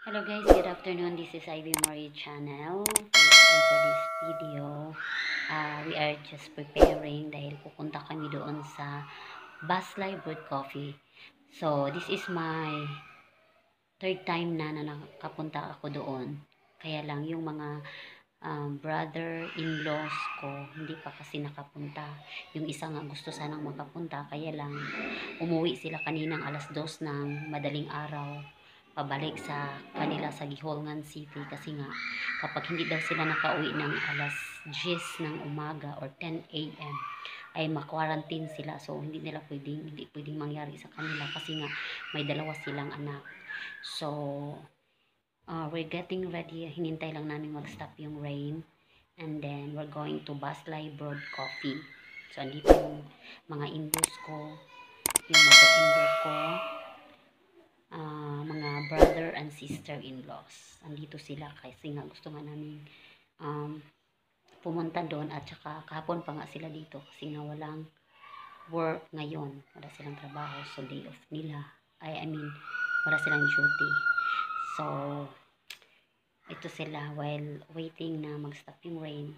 Hello guys, good afternoon. This is Ivy Marie channel. And for this video, we are just preparing dahil pupunta kami doon sa Baslay Brewed Coffee. So, this is my third time na nakapunta ako doon. Kaya lang yung mga brother-in-laws ko hindi pa kasi nakapunta. Yung isa nga gusto sanang makapunta, kaya lang umuwi sila kaninang alas 2 ng madaling araw pabalik sa kanila sa Giholngan City kasi nga kapag hindi daw sila nakauwi ng alas 10 ng umaga or 10 a.m. ay ma-quarantine sila, so hindi pwedeng mangyari sa kanila kasi nga may dalawa silang anak. So we're getting ready, hinintay lang namin mag-stop yung rain, and then we're going to Baslay Brewed Coffee. So andito yung mga in-laws ko, yung mother-in-law ko, mga brother and sister-in-laws. Andito sila kasi nga gusto nga namin pumunta doon, at saka kahapon pa nga sila dito kasi nga walang work ngayon, wala silang trabaho, so day off nila. I mean wala silang duty. So ito sila, while waiting na mag-stop yung rain,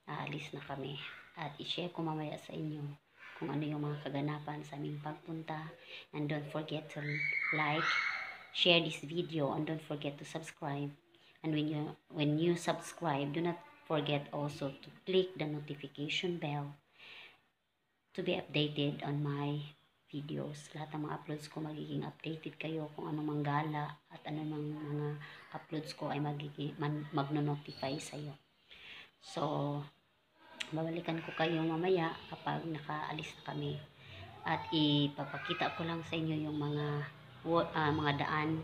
aalis na kami at i-share ko mamaya sa inyo kung ano yung mga kaganapan sa aming pagpunta. And don't forget to like, share this video, and don't forget to subscribe. And when you subscribe, do not forget also to click the notification bell to be updated on my videos. Lahat ng mga uploads ko magiging updated kayo, kung anong manggala at anong mga uploads ko ay magno-notify sa iyo. So babalikan ko kayo mamaya kapag nakaalis na kami, at ipapakita ko lang sa inyo yung mga daan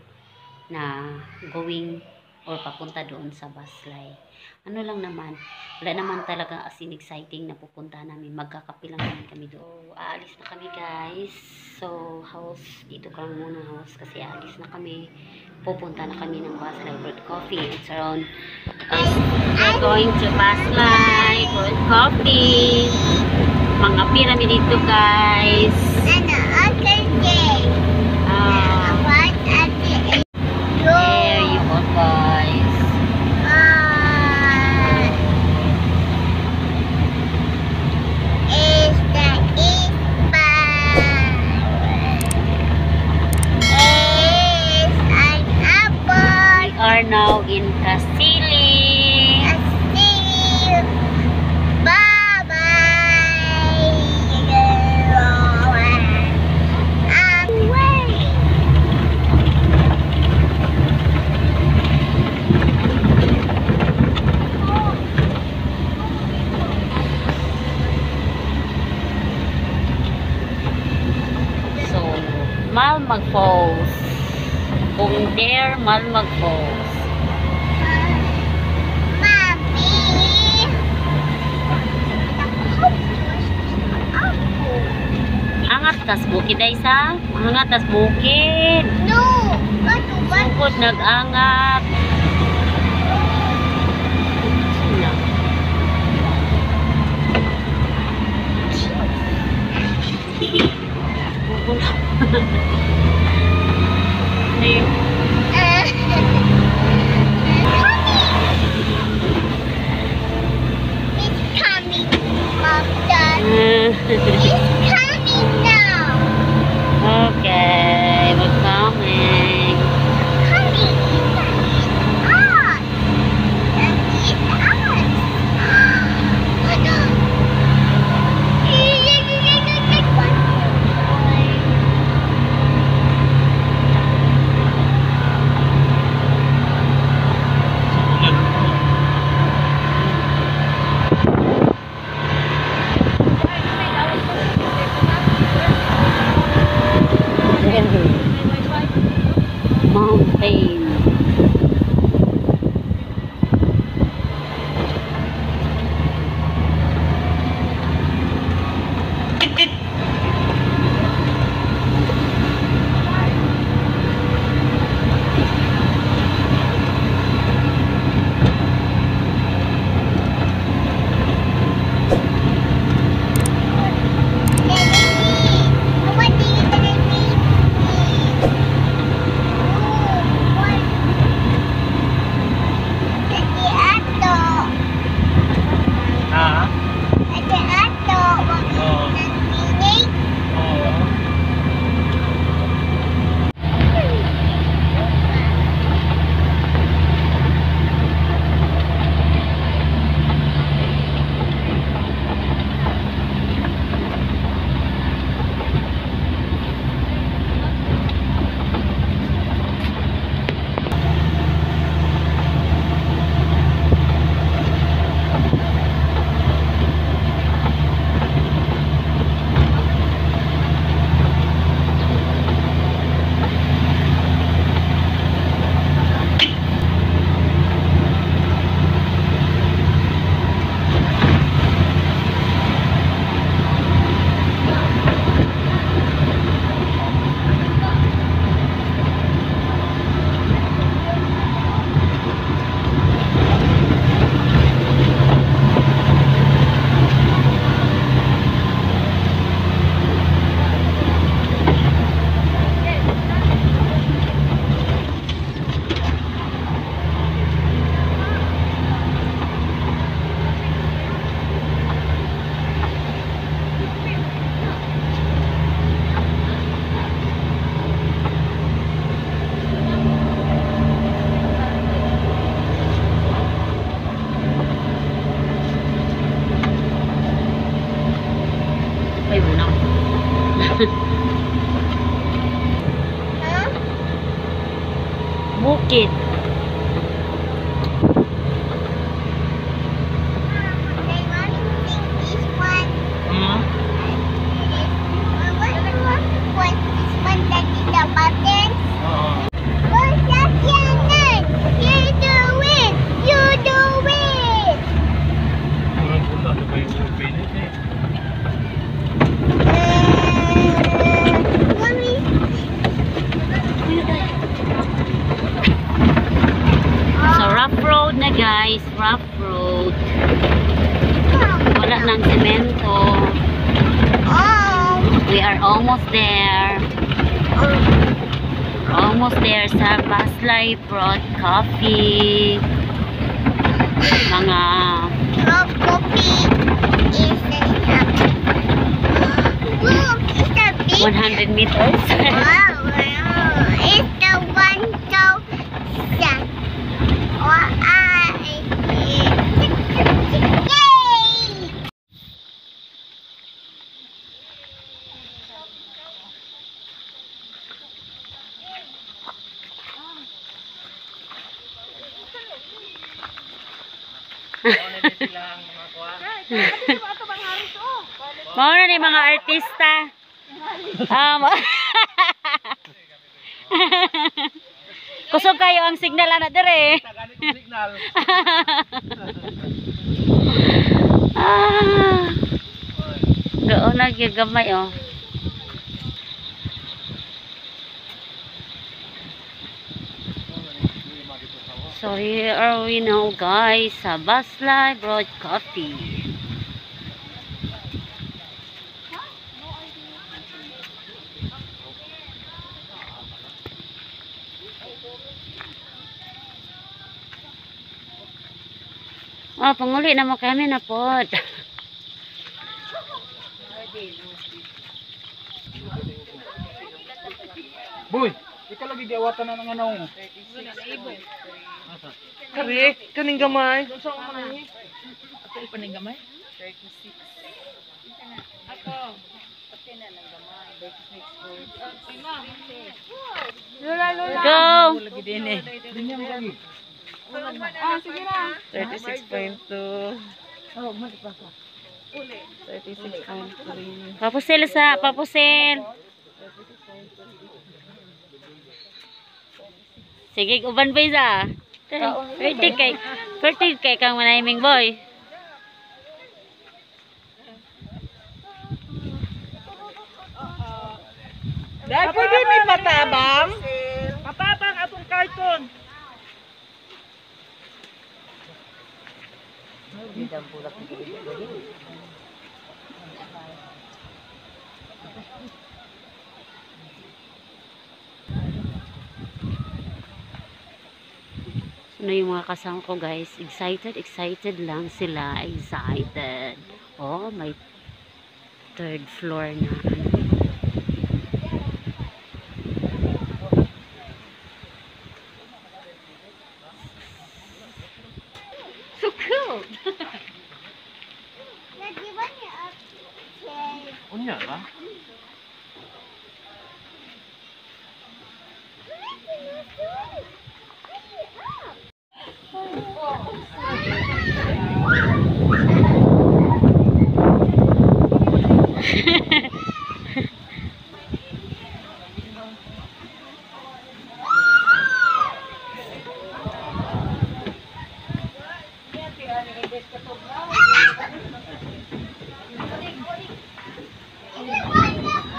na going or papunta doon sa Baslay. Ano lang naman, wala naman talaga as in exciting na pupunta namin, magkakape lang naman kami doon. Aalis na kami guys. So house, dito ka lang muna house kasi aalis na kami, pupunta na kami ng Baslay Brewed Coffee. It's around we're going to Baslay Brewed Coffee. Mga pyramid dito guys. There you go guys. We are now in Kasili. Malmag Falls. Kung there, Malmag Falls. Angat tas bukid ay sa? Angat tas bukid. No! Sugod nag-angat. It's coming, Mom, Dad. It's coming now. Okay, we're coming. Coming. It's us. It's us. Oh no. Mountain. What do you think? bukid. They want to sing this one. What this one that is the button? Where's that cannon? You do it! You do it! Mommy. So rough road na guys, rough road. Wala nang semento. Oh. We are almost there. Almost there sa Baslay Broad Coffee. Mga Oh, coffee is the look, it's the big 100 meters. wow, it's the one so sad. Oh, yay! Mao na ni mga artista. Kusog kayo ang signal ana dire. Doon na gigamay oh. So here are we now guys sa Baslay Broad Coffee. Oh, panguli na mo kami na pod. Boy, ikaw lagi giawatan na ng ano. Kare, kaning gamay. Unsa man ni? Ato paning gamay? 36. Ako. Pati na ng gamay. 36. Go. Lagi din eh. Dinyam lagi. Sige na. 36.2. Oh, mali pa ka. 36.3. Papusil sa papusil. Sige, uban ba isa? 30 kay kang manahiming boy. Dahil pwede may patabang. Patabang atong karton. Ano yung mga kasama ko guys? Excited lang sila. Excited. Oh, may third floor na. So cool! Nag-iwan niya upstairs. Unya ba?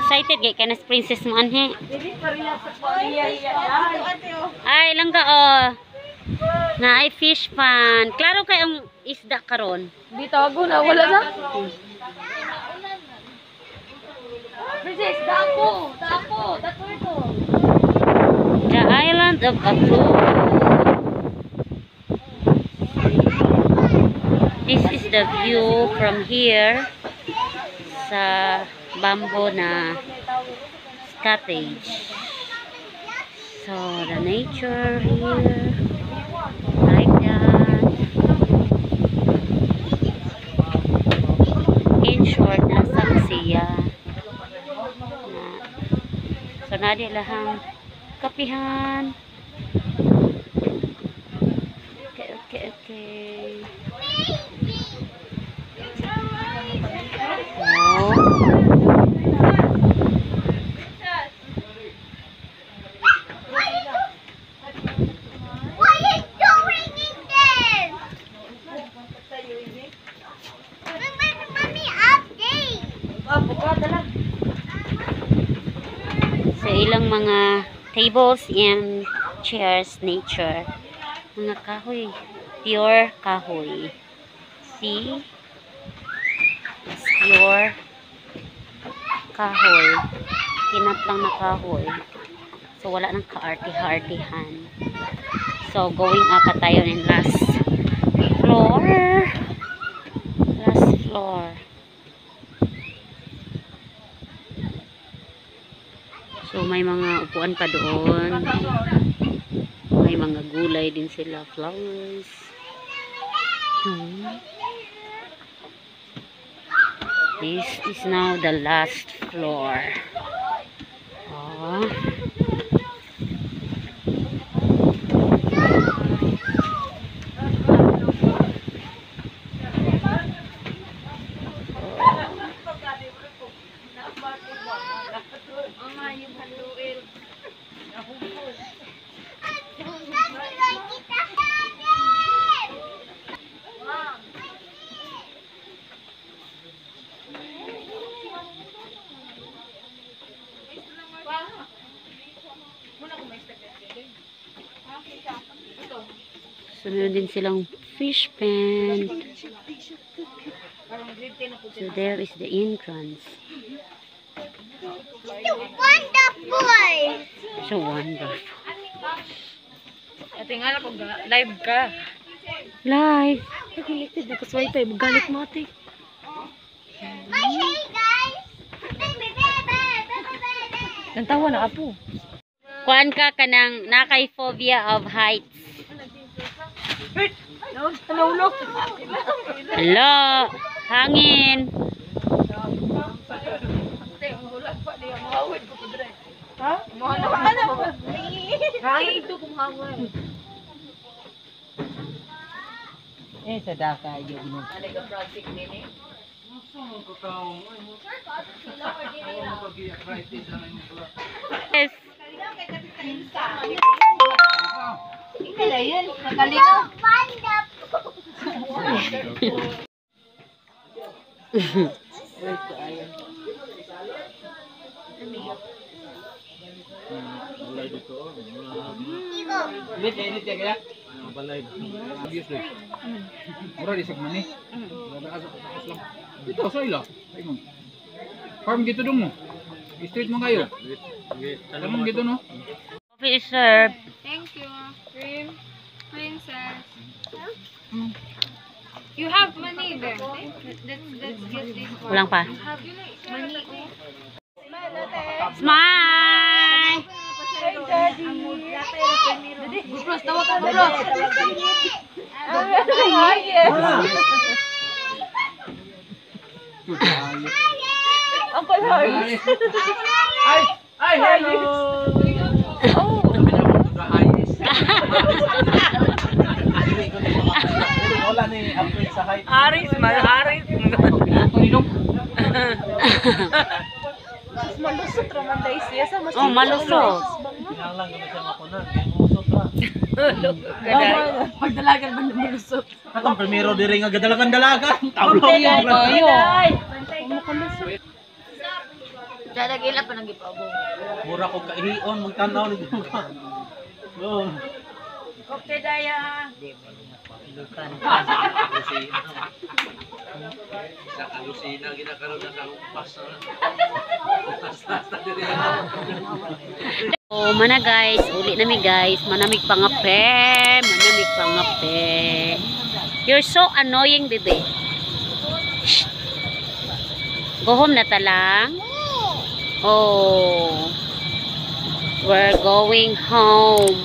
Excited gay ka na princess mo anhe. Ay, langga oh. Na ay fish pan. Klaro kay ang isda karon. Di tago na, wala na. Princess, dako, the turtle. The island of Atu. This is the view from here sa bamboo na cottage. So the nature here like that. In short, lasang siya. So na di lahang kapihan, Okay, okay, okay. What are you doing in there? Mommy, update. Sa ilang mga tables and chairs, nature. Mga kahoy. Pure kahoy. See? It's pure kahoy. Kinat lang na kahoy. So, wala nang kaarte-hartihan. So, going up pa tayo in last floor. Last floor. So, may mga upuan pa doon. May mga gulay din sila. Flowers. This is now the last floor. Oh. So, meron din silang fish pen. So, there is the entrance. Wonderful. So wonderful. Ate nga na kung live ka. Live. Connected na kasway tayo. Magalit mo ate. My hey guys. Nantawa na apo. Kuan ka kanang nakay phobia of heights. Hello. Hello. Hangin. Ha? Ano po? Hangin ito kumahangin. Sadaka yung ginong. Yes. Init ya kaya? Balay. Obvious deh. Murah di segmen nih. Ada asap lang. Ito sa ila. Ayun. Farm gitu dong mo. Street mo kayo. Tanong gitu no. Coffee is served. Thank you. Cream. Princess. You have money there. Let's get this one. Kulang pa. You have money. Smile. Bros, tawa ka bros. Uncle Harris. Ay, hello. Wala ni upgrade sa height. Aris, Aris. Malusot raman dahil siya sa mas. Oh, malusot. Lang kami sa makunan. Musot ra. Pagdalagan ba malusot? Katong primero diri nga gadalagan-dalagan. Tawlo Tayo. Dadagila pa nang gipabong. Mura ko kaihion magtanaw ni ka. Oh. Okay, Daya. Sa kalusina ginakaroon na kalupas na. Oh, mana guys, uli nami guys, manamig pangape, manamig pangape. You're so annoying, bebe. Shh. Go home na talang. Oh, we're going home.